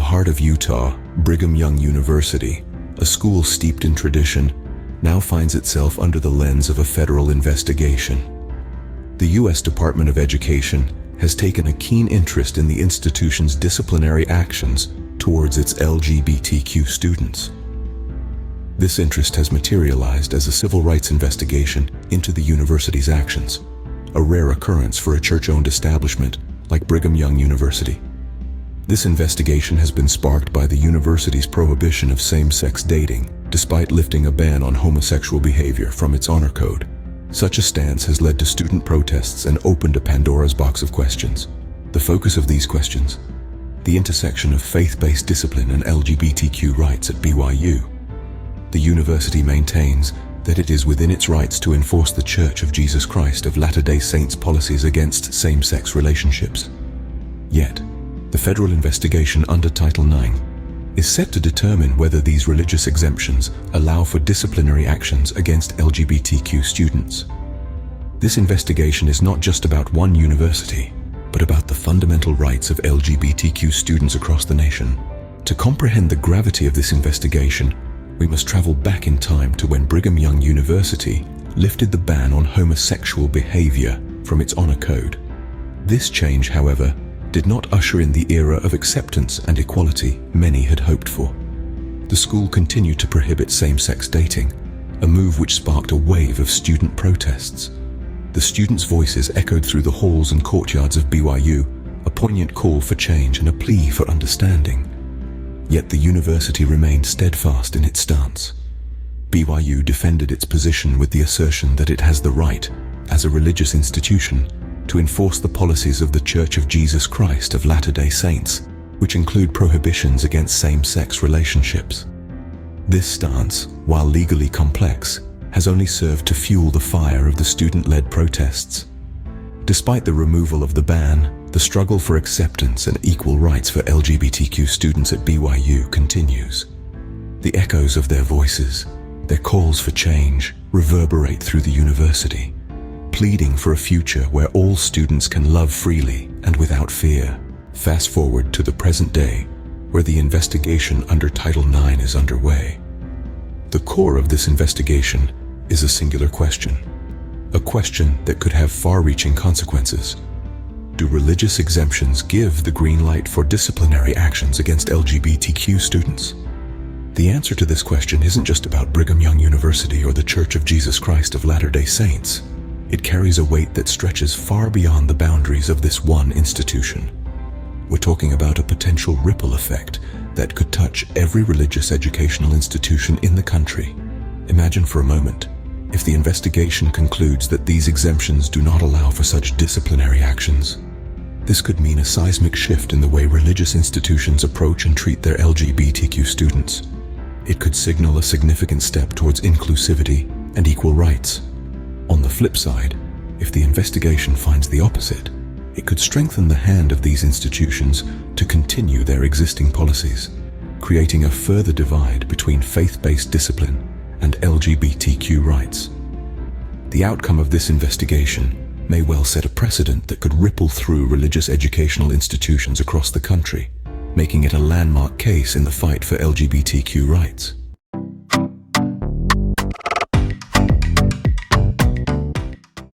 the heart of Utah, Brigham Young University, a school steeped in tradition, now finds itself under the lens of a federal investigation. The U.S. Department of Education has taken a keen interest in the institution's disciplinary actions towards its LGBTQ students. This interest has materialized as a civil rights investigation into the university's actions, a rare occurrence for a church-owned establishment like Brigham Young University. This investigation has been sparked by the university's prohibition of same-sex dating, despite lifting a ban on homosexual behavior from its honor code. Such a stance has led to student protests and opened a Pandora's box of questions. The focus of these questions: the intersection of faith-based discipline and LGBTQ rights at BYU. The university maintains that it is within its rights to enforce the Church of Jesus Christ of Latter-day Saints policies against same-sex relationships. Yet, the federal investigation under Title IX is set to determine whether these religious exemptions allow for disciplinary actions against LGBTQ students. This investigation is not just about one university, but about the fundamental rights of LGBTQ students across the nation. To comprehend the gravity of this investigation, we must travel back in time to when Brigham Young University lifted the ban on homosexual behavior from its honor code. This change, however, did not usher in the era of acceptance and equality many had hoped for. The school continued to prohibit same-sex dating, a move which sparked a wave of student protests. The students' voices echoed through the halls and courtyards of BYU, a poignant call for change and a plea for understanding. Yet the university remained steadfast in its stance. BYU defended its position with the assertion that it has the right, as a religious institution, to enforce the policies of the Church of Jesus Christ of Latter-day Saints, which include prohibitions against same-sex relationships. This stance, while legally complex, has only served to fuel the fire of the student-led protests. Despite the removal of the ban, the struggle for acceptance and equal rights for LGBTQ students at BYU continues. The echoes of their voices, their calls for change, reverberate through the university, pleading for a future where all students can love freely and without fear. Fast forward to the present day, where the investigation under Title IX is underway. The core of this investigation is a singular question, a question that could have far-reaching consequences. Do religious exemptions give the green light for disciplinary actions against LGBTQ students? The answer to this question isn't just about Brigham Young University or the Church of Jesus Christ of Latter-day Saints. It carries a weight that stretches far beyond the boundaries of this one institution. We're talking about a potential ripple effect that could touch every religious educational institution in the country. Imagine for a moment, if the investigation concludes that these exemptions do not allow for such disciplinary actions. This could mean a seismic shift in the way religious institutions approach and treat their LGBTQ students. It could signal a significant step towards inclusivity and equal rights. On the flip side, if the investigation finds the opposite, it could strengthen the hand of these institutions to continue their existing policies, creating a further divide between faith-based discipline and LGBTQ rights. The outcome of this investigation may well set a precedent that could ripple through religious educational institutions across the country, making it a landmark case in the fight for LGBTQ rights.